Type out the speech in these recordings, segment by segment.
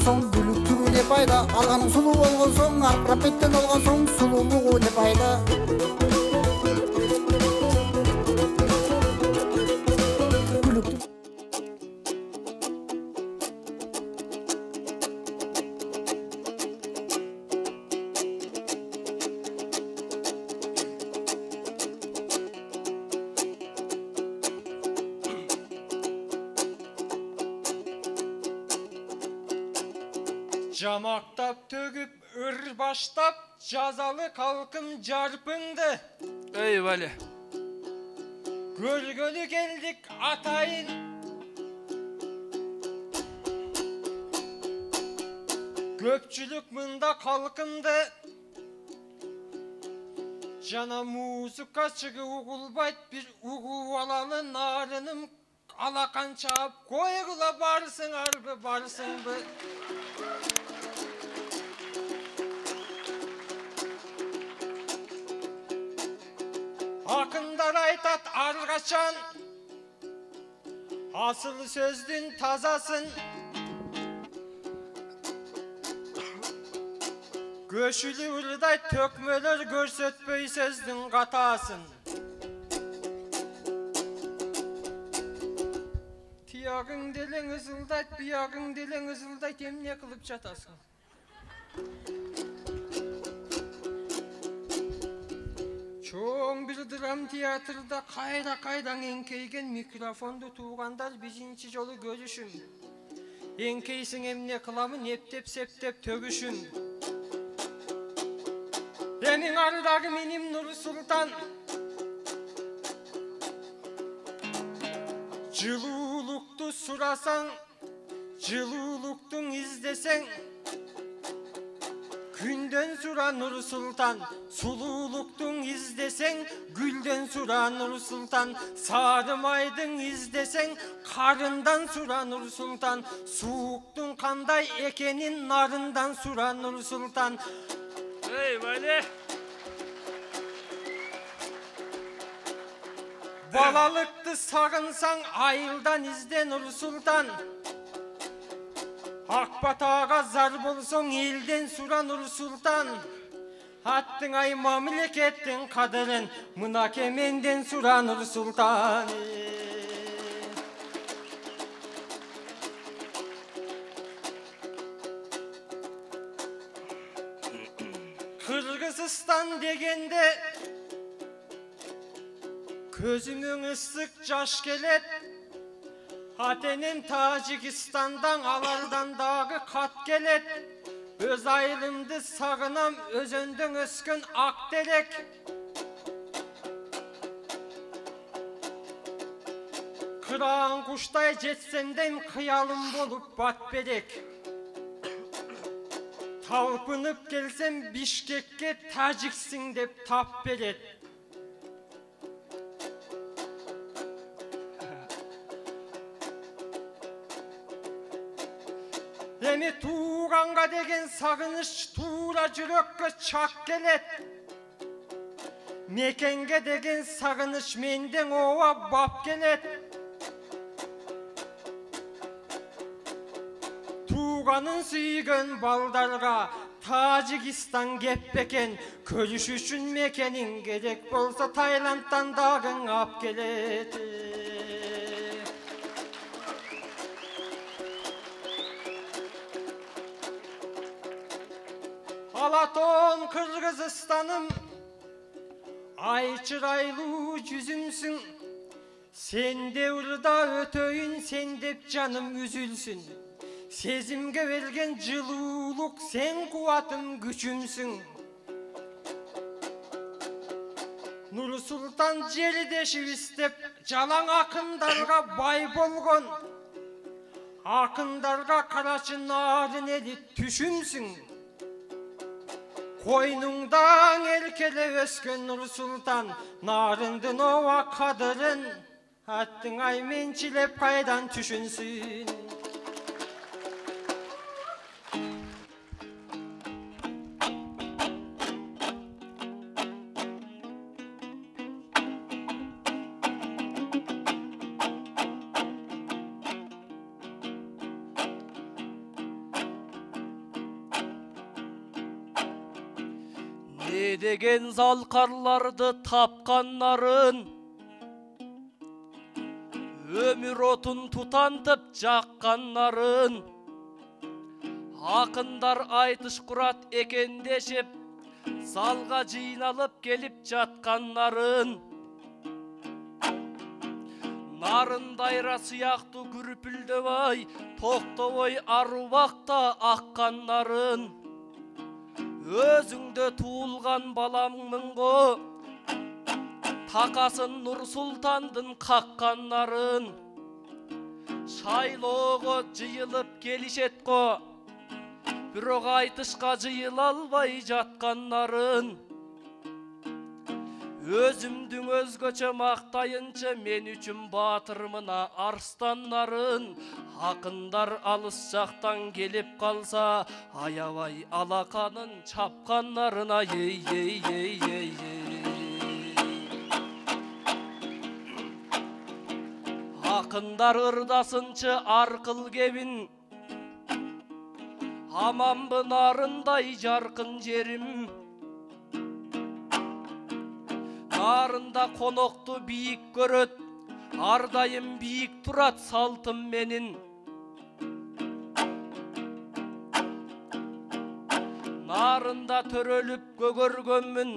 болгон соң бүлүктүгү не пайда, алганың сулуу болгон соң арапеттен олгон соң сулуулугу не пайда. Жамақтап төгіп өр баштап жазалы қалқым жарпыңды. Ей, Валя. Көргөлі келдік атайын. Көпчілік мұнда қалқымды. Жана музыка чығы уғылбайт бір уғуалалы нарыным алақан чап қойғыла барсың арбы барсың бы. Akınдар айтат арғачан, асыл сөздің тазасын, көшілі ұрдай төкмелер көрсетпей сөздің қатасын. Тияғың делең үзілдайт, бияғың делең үзілдайт, емне қылып жатасың? Çoğun bir dram tiyatrda kaydan enkeygen mikrofondu tuğanlar bizinci yolu görüşüm. Enkeysin emne kılamı neptep septep tövüşüm. Benim arıdaki benim Nur Sultan. Cıluluktu surasan, cıluluktun izlesen. Günden sura Nur Sultan, sululuktun izlesen, gülden sura Nur Sultan, sarımaydın izlesen, karından sura Nur Sultan, soğuktun kanday ekenin narından sura Nur Sultan. Ey, Vale. Balalıktı sağınsan ayıldan izle Nur Sultan. Akbatağa zar bolson elden sura Nur Sultan. Attın ay mamlekettin kaderin mına kemenden sura Nur Sultan. Kırgızistan degende gözümün ıslık caş gelet. Hatenin Tacikistan'dan alardan dağı kat gelet. Öz ayrımdı sağınam özöndün öskün akdelek. Kırağın kuştay jetsendem kıyalım bolup batberek. Talpınıp gelsem Bişkek'e Taciksin dep tap beret. Emi tuğanға деген сағыныш тура жүрекке чак келет. Мекенге деген сағыныш менден ова бап келет. Туғанын сүйген балдарға Тажикистан кеппекен, көріш үшін мекенин керек болса Таиландтан дагың ап келет. Alaton Kırgızistan'ım, ay çıraylı yüzümsün. Sen devrda ötöyün, sen dep canım üzülsün. Sezimge vergen cıluluk, sen kuvatım güçümsün. Nur Sultan jerideşi istep, jalan akındarga bay bolgon. Akındarga karaçı narın eli tüşümsün. Koynungdan erkele ösken Nur Sultan, narındın ova kadırın, attın ay mençilep kaydan tüşünsün. не деген залқарларды тапқаннарын, өмір отын тұтантып жаққаннарын, ақындар айтыш құрат екендешіп, залға жиналып келіп жатқаннарын, нарындайра сияқты күрпілдебай, тоқтовой арубақта аққаннарын, өзіңді туылған баламның ғо, тақасын Нұр Сұлтандың қаққаннарын, шайлоғы жиылып келішет қо, бирок айтышқа жыйыла албай жатқаннарын, өзімдің өзгөчө мактайынчы мен үчүн батыр мына арстаннарын, акындар алыс жактан келип калса, аябай алаканын чапканнарына ей. Акындар ырдасынчы аркыл кебин, аманбы нарындай жаркын жерим, нарында конокту бийик көрөт, ардайым бийик турат салтым менин. Нарында төрөлүп көгөргөнмүн,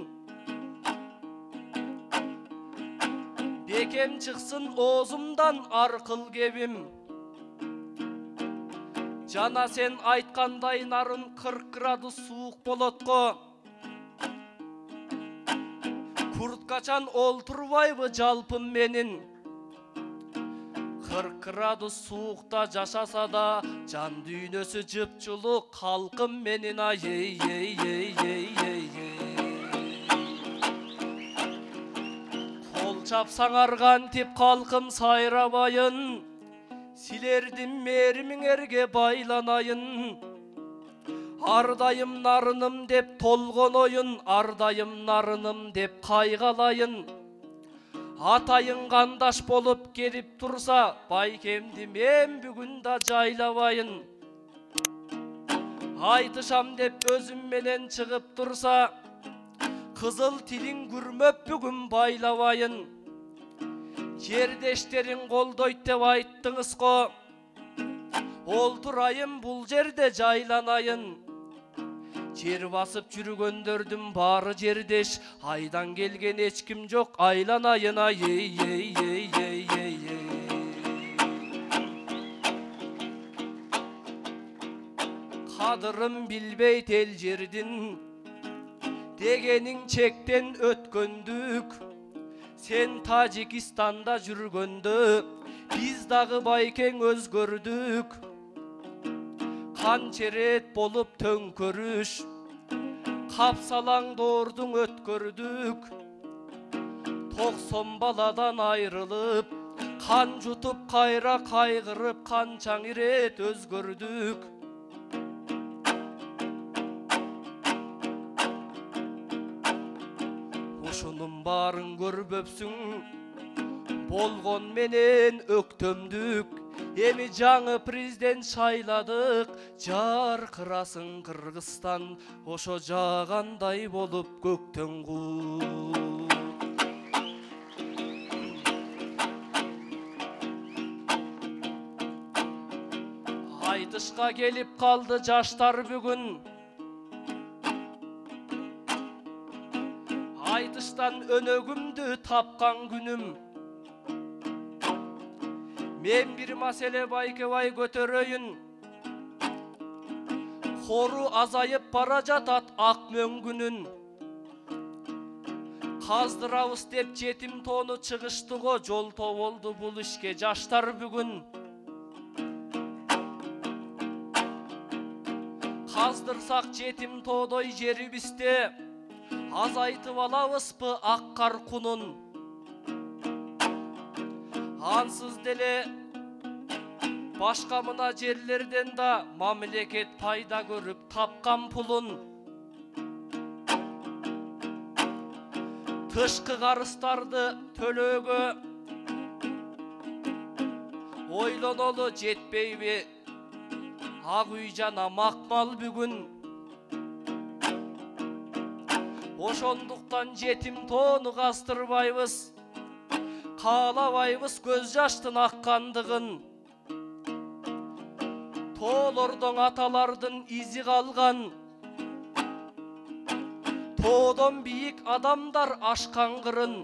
бекем чыксын оозумдан аркыл кебим. Жана сен айткандай нарын 40 градус суук болот го. Курткачан олтурбайбы жалпым менин. 40 градус суукта жашаса да, жан дүйнөсү жыпчылык калкым менин ей. Кол чапсаң аргантип калкым сайрабайын, силердин меримиңерге байланайын. Ардайым нарыным деп толгон оюн, ардайым нарыным деп кайгалайын. Атайын кандаш болуп келип турса, байкемди мен бүгүн да жайлабайын. Айтышам деп өзүм менен чыгып турса, кызыл тилиң күрмөп бүгүн байлабайын. Жердештерин колдойт деп айттыңыз го, олтурайын бул жерде жайланайын. Жер басып жүргөндөрдүн баары жердеш, айдан келген эч ким жок, айланайын ей. Кадырым билбейт эл жердин, дегениң чектен өткөндүк. Сен Тажикистанда жүргөндө, биз дагы байкең өзгөрдүк. Канчерет болуп төңкөрүш, капсалаң доордуң өткөрдүк. 90 баладан айрылып, кан жутуп кайра кайгырып, канчаң ирет өзгөрдүк. Ушунун баарын көрбөпсүң, болгон менен өктөмдүк. Эми жаңы президент шайладык, жаркырасың Кыргызстан, ошо жаагандай болуп көктөн куу. Айтышка келип калды жаштар бүгүн. Айтыштан өнөгүмдү тапкан күнүм. Мен bir маселе байкебай көтөрөйүн. Хору азайып бара жатат ак мөңгүнүн. Каздырабыз деп жетим тоону чыгышты го, жолто болду бул ишке жаштар бүгүн. Каздырсак жетим тоодой жерибизде, азайтып алабызбы ак кар кунун. Ансыз деле башка мына жерлерден да мамлекет пайда көрүп тапкан пулун. Тышкы карыздарды төлөөгө ойлонолу жетпейби ак үй жана макмал бүгүн. Ошондуктан жетим тоону кастырбайбыз, каалабайбыз көз жаштын аккандыгын. Тоолордон аталардын изи калган, тоодон бийик адамдар ашкан кырын.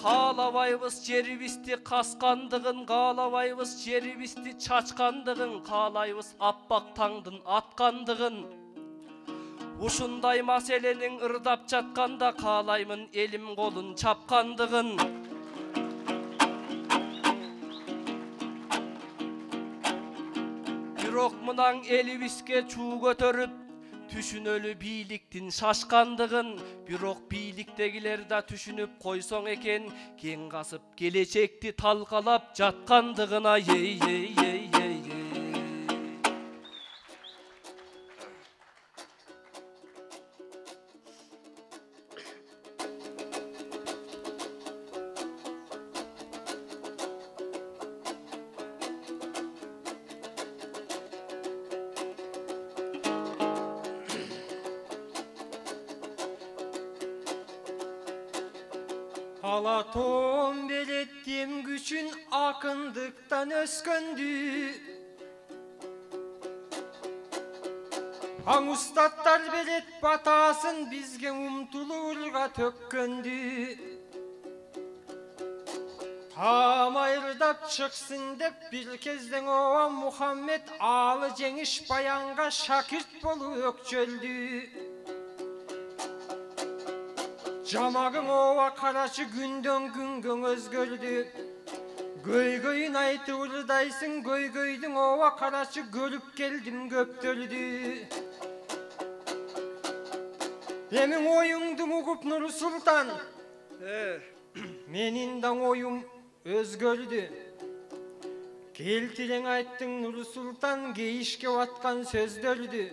Каалабайбыз жерибизди каскандыгын, каалабайбыз жерибизди чачкандыгын, каалайбыз аппак таңдын аткандыгын. Ушундай маселенин ырдап жатканда каалаймын элим колун чапкандыгын. Бирок мынан элибизге чуу көтөрүп, түшүнөлү бийликтин шашкандыгын. Бирок бийликтегилер да түшүнүп койсоң экен, кең касып келечекти талкалап жаткандыгына. Алатон белеттем күчүн акындыктан өскөндү. Аң устаттар белет батасын бизге умтулурга төккөндү. Тамайырдап чыксын деп бир кезден оа Мухаммед алы жеңиш баянга шакирт болуп өкчөлдү. Жамагың оа карачы күндөн күнгө өзгөрдү. Көйгөйүн айтып ырдайсың, көйгөйдүң оа карачы көрүп келдим көптөрдү. Эмиң оюңду угуп Нур Султан, менин да оюм өзгөрдү. Келтирең айттың Нур Султан кейишке баткан сөздөрдү.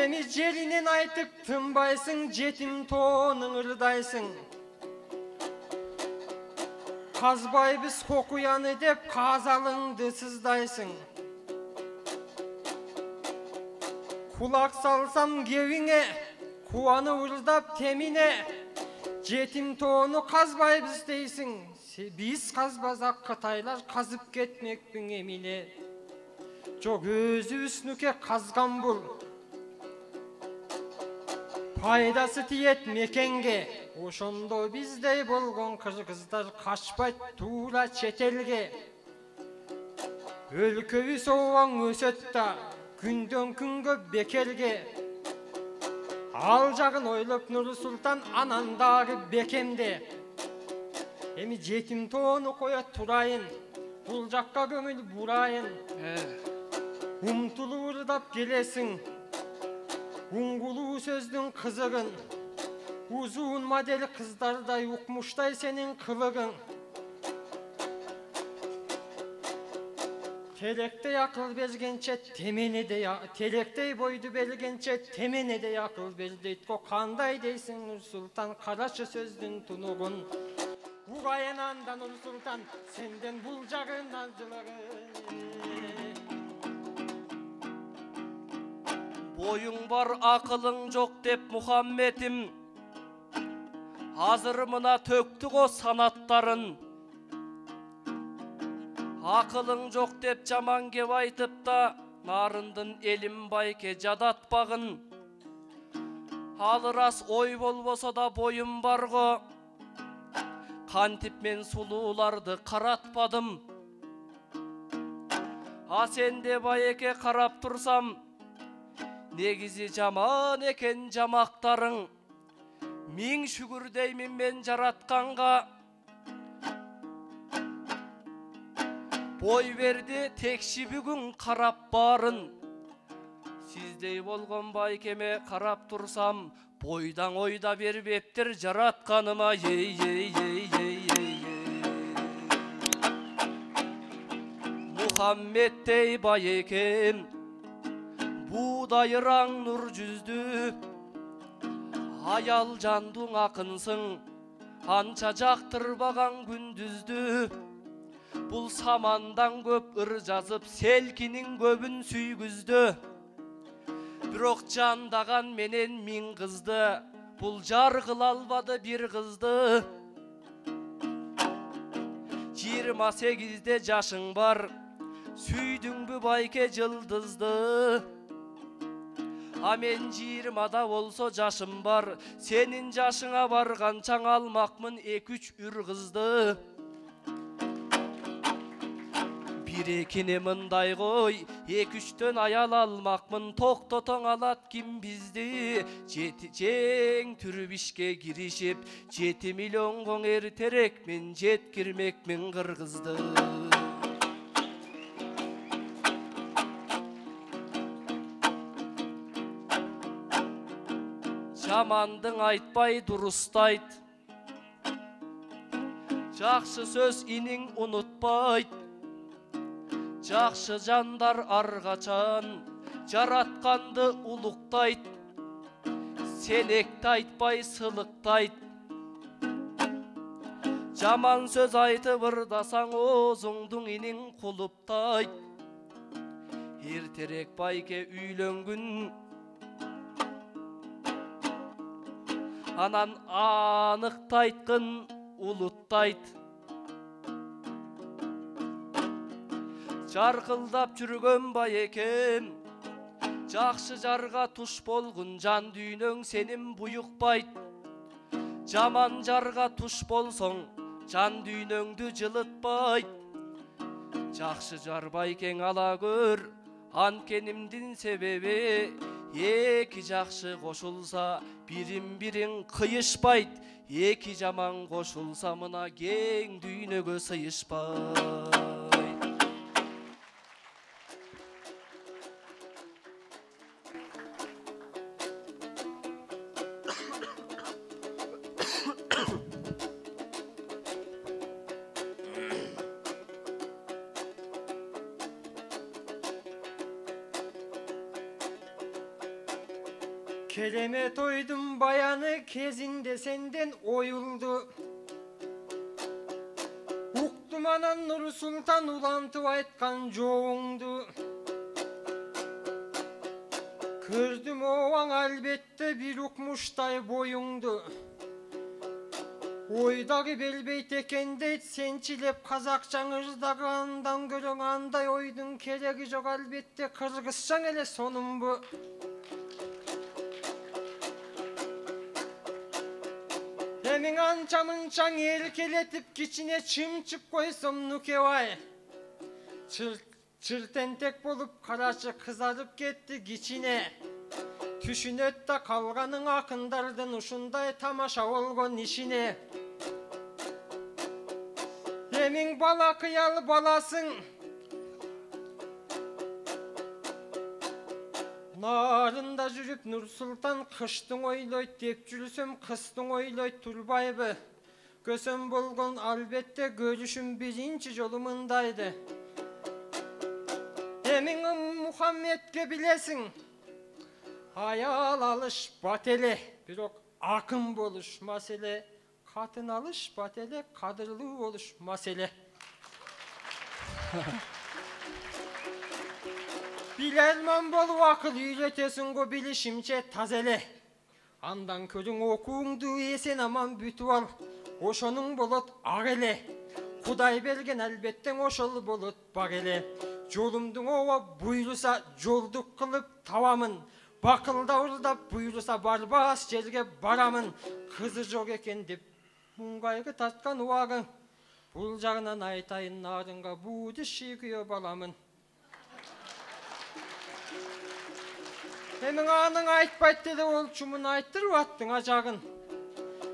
Эми жеринен айтып тынбайсың, жетим тоонун ырдайсың. Казбайбыз кокуяны деп казалыңды сыздайсың. Кулак салсам кебиңе, кубаны ырдап темине. Жетим тоону казбайбыз дейсиң, биз казбасак Кытайлар казып кетмекпиң эмине. Жок, өзүбүзнүкө казган бул. Пайдасы тиет мекенге, ошондо биздей болгон кыргыздар качпайт туура чет элге. Өлкөбүз оң өсөт да, күндөн күнгө бекерге. Ал жагын ойлоп Нур Султан анан дагы бекемде. Эми жетим тоону коя турайын, бул жакка көңүл бурайын. Умтулуп ырдап келесиң, уңгулуу сөздүн кызыгын, узун модель кыздардай укмуштай сенин кылыгың. Теректей акыл бергенче теменедей, теректей бойду бергенче теменедей акыл бер дейт го. Кандай дейсиң Нур Султан, карачы сөздүн тунугун. Угайын анда Нур Султан, сенден бул жагын ажылагын. Боюң бар, акылың жок деп Мухаммедим азыр мына төктү го санаттарын. Акылың жок деп жаман кеп айтып да нарындын элим байке жадатпагын. Ал рас ой болбосо да боюм бар го, кантип мен сулууларды каратпадым. А сенде байеке карап турсам, негизи жаман экен жамактарың. Миң шүгүр деймин мен жаратканга. Бой берди текши бүгүн карап барын. Сиздей болгон байкеме карап турсам, бойдан ойда бербептир жаратканыма. Мухаммеддей байекем, Будайыраң нур жүздү, аял жандың акынсың, анча жактырбаган күндүздү. Бул самандан көп ыр жазып, селкинин көбүн сүйгүздү. Бирок жандаган менен миң кызды, бул жар кыла албады бир кызды. 28-де жашың бар, сүйдүңбү байке жылдызды. А мен 20-да болсо жашым бар, сенин жашыңа барганчаң алмакмын 2-3 үр кызды. Бирекине мындай кой, 2-3төн аял алмакмын, токтотоң алат ким бизди? Жең түрүп ишке киришип, 7 миллионго эртерээк мен жеткирмекмин кыргызды. Жамандың айтпай дурустайт, жакшы сөз иниң унутпайт. Жакшы жандар аргачан жаратканды улуктайт. Сенекти айтпай сылыктайт. Жаман сөз айтып ырдасаң оозуңдуң иниң кулуптайт. Эртерээк байке үйлөнгүн, анан аныктайткын улуттайт. Жаркылдап жүргөн байекем, жакшы жарга туш болгун жан дүйнөң сенин буюкпайт. Жаман жарга туш болсоң, жан дүйнөңдү жылытпайт. Жакшы жар байкең ала көр, анткенимдин себеби эки жакшы кошулса, бирин кыйышпайт. Эки жаман кошулса, мына кең дүйнөгө сыйышпайт. Керемет ойдун баяны кезинде сенден оюлду. Уктум анан Нур Султан улантып айткан жооңду. Көрдүм оң албетте бир укмуштай боюңду. Ойдагы белбейт экен дейт, сенчилеп казакчаң ырдагы андан көрөң андай ойдун кереги жок албетте кыргызчаң эле сонунбу. Эмиң анча мынчаң эркелетип кичине чымчып койсом Нукебай. Чыртентек болуп карачы кызарып кетти кичине. Түшүнөт да калганын акындардын ушундай тамаша болгон ишине. Эмиң бала кыял баласың, нарында жүрүп Нур Султан кыштың ойлойт деп жүрсөм, кыстың ойлойт турбайбы? Көсөм болгон албетте көрүшүм биринчи жолу мындайды. Эмиң Мухаммедке билесиң, аял алыш бат эле, бирок акын болуш маселе, катын алыш бат эле, кадырлуу болуш маселе. Билерман болуп акыл үйрөтөсүң го, билишимче таза эле. Андан көрүң окууңду эсен аман бүтүп ал, ошонуң болот ак эле. Кудай берген албеттен ошол болот бар эле. Жолумдуң ова буйруса жолдук кылып табамын. Бакылда урдап буйруса барбас жерге барамын. Кызы жок экен деп муңгайгы тарткан убагың. Бул жагынан айтайын нарынга бууду шийкүйө баламын. Эмиң аның айтпайт деле болчумун, айттырып аттың ажагын.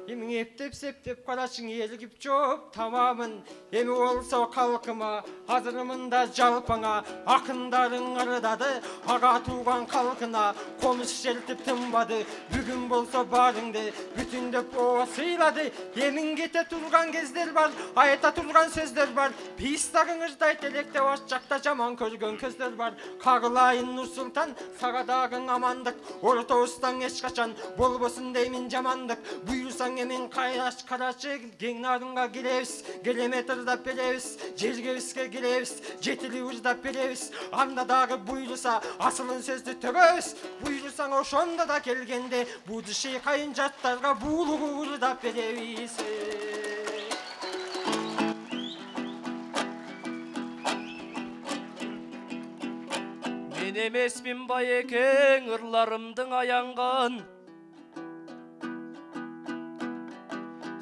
Эмиң эптеп-септеп карачың элгип жооп тамамын. Эми болсо калкыма, азырымында жалпаңа, акындарың ырдады, ага тууган калкына, комуш желтип тынбады. Бүгүн болсо баарыңды бүтүндөп оо сыйлады. Эмиң кете турган кездер бар, айта турган сөздөр бар. Пистагың ырдайт электе баш жакта жаман көргөн көздөр бар. Кагылайын Нур Султан, сага дагың амандык, ортобуздан эч качан болбосун деймин жамандык. Буйрусаң emin kaynaş karaçı genarınga gelebis, kilometrda berebis, jelgebisке gelebis, jetili uzdap berebis. Anda dagı buyursa asılın sözlü tögöbis. Buyursan oşonda da kelgende bu dışı kayınjatlarga buulugu uzdap berebis. Men emesmin Bayeken, ırlarımdın ayangan.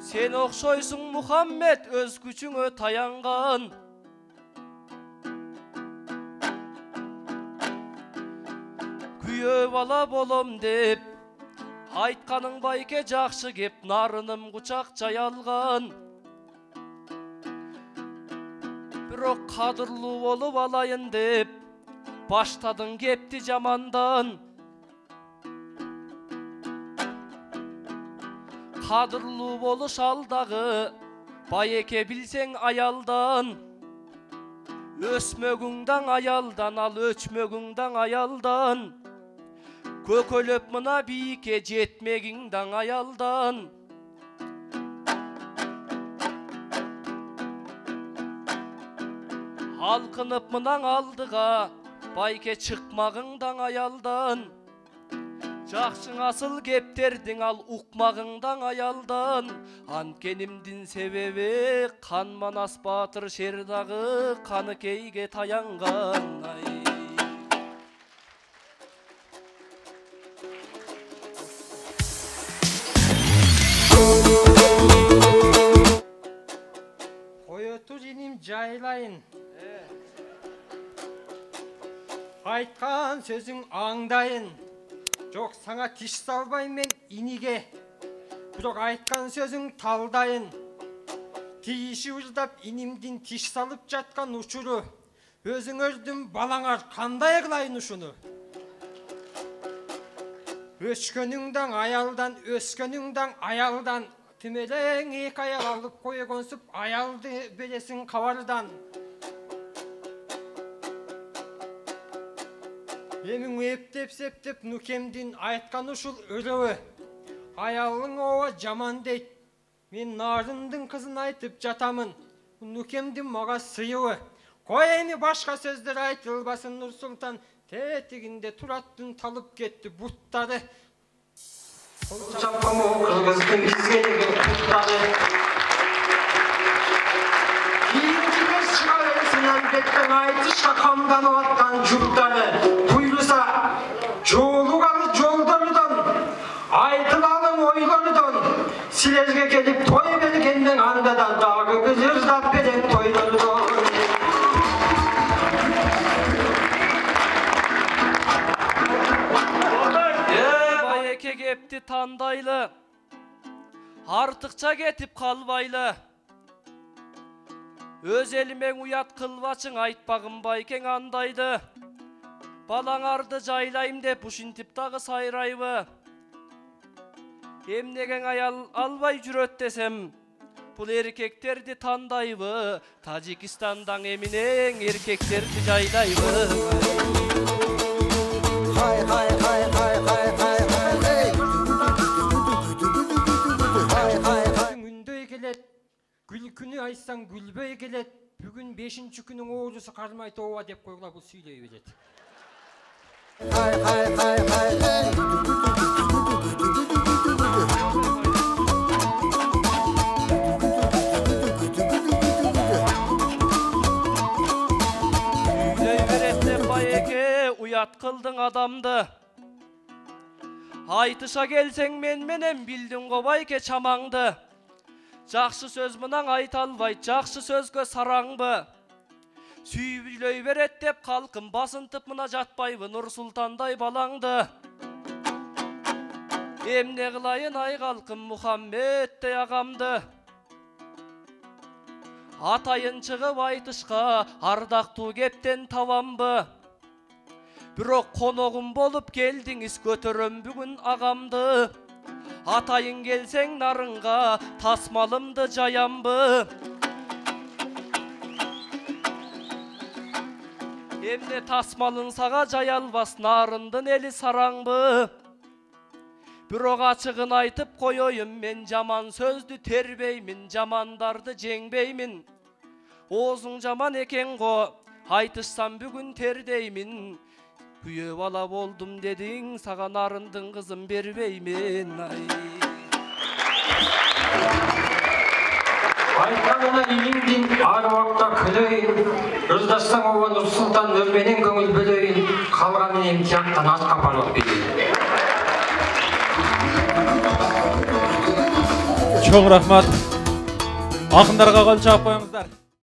Sen okşoysun Muhammed, öz gücüňe tayangan. Kүйö bala bolom dep aytkanyň Bayke jakşı kep, narınım kuçak jayalgan. Birok kadırlı bolup alayın dep baştadın kepti jamandan. Kadırlı boluş aldağı Bayeke bilseň ayaldan. Ösmögüňden ayaldan al, öçmögüňden ayaldan. Kökölöp mına biyike jetmegiňden ayaldan. Halkınıp mınaň aldıga Bayke çıkmagyňdan ayaldan. Jakşyň asıl kepterdiň al, ukmagyňdan ayaldan. Ankenimdin sebebi kan Manas Batyr şerdagy Kanykeyge tayangan. Koyotur inim jaylayın. Aytkan sözüň aňdayın. Jok saňa tiş salbaýyn men inige. Birok aytkan sözüň taldayın. Tişi uzdap inimdin tiş salıp jatkan uçuru. Özüňözdün balaňar kanday kılayın uşunu. Öçkönüňden ayaldan, öskönüňden ayaldan. Tümeleň iki ayal alıp koýgonsup ayaldy beresiň kawardan. Emin eптеп-септеп nukemdin aytkan uşul öröwü. Ayalyň owa jaman deyt. Men narındyň kızyn aytyp jatamyn. Nukemdin maga syýyby. Koy emi başka sözler aytylbasyn Nursultan. Tetiginde turattın talıp ketdi buttary. Çapamı kırgızdın izgelegen buttary. Kiyintiler çıkar esinden betten aytışka kamdan ovattan juttary. Buyursa joğlugaly joldarydan, aytylalyň oýlarydan, silerge gelip toy bergenden andadan dagı gıjırzdap beren toylarydan. Bayeke kepti tandaylı, artıkça ketip kalbaylı. Öz elimeň uyat kılbaçyň aytpagym Baykeň andaydy. Balaňardy jaylaýym dep uşintip dagı saýraýby. Emnegeň ayal albaý jüret desem, bul erkekterdi tandaýby. Tajikistandan emineň erkekterdi jaylaýby. Hay hay hay hay hay hay hay. Hay hay hay. Günдөy gelet, gülkünü aytsaň gülböy gelet. Bugün 5-nji günüň oğlusu karmay towa dep koýgula bu süýleýi beret. Hay hay hay hay hay. Bayeke uyat kıldın adamdı. Aytışa gelseň men menen bildin go Bayke çamaňdy. Jakşı söz mınaň ayta albaý, jakşı sözgö saraňby. Süýbülöý beret dep kalkym basıntyp mına jatpaýby, Nursultanday balaňdy. Emne kılaýyn ay kalkym Muhammeddey agamdy. Atayın çıgıp aytışka ardaktuu kepten tawamby. Birok konogum bolup geldiňiz, götöröm bugün agamdy. Atayın gelseň narınga tasmalymdy jayamby. Emne tasmalyn saga jayalbas, narındyn eli saraňby. Бирок ачыгын айтып коёюн, мен жаман сөздү тербеймин, жамандарды жеңбеймин. Оозуң жаман экен го, айтышсам бүгүн тердеймин. Күйөө бала болдум дедиң, сага нарындын кызын бербеймин. Айтқанына илиңдин ар убакта күлөйүн, ырдасаң оба Нурсултан өлменен көңүл бөлөйүн, калганын имтияттан артка барлап билейин. Çok rahmat. Akındarga kança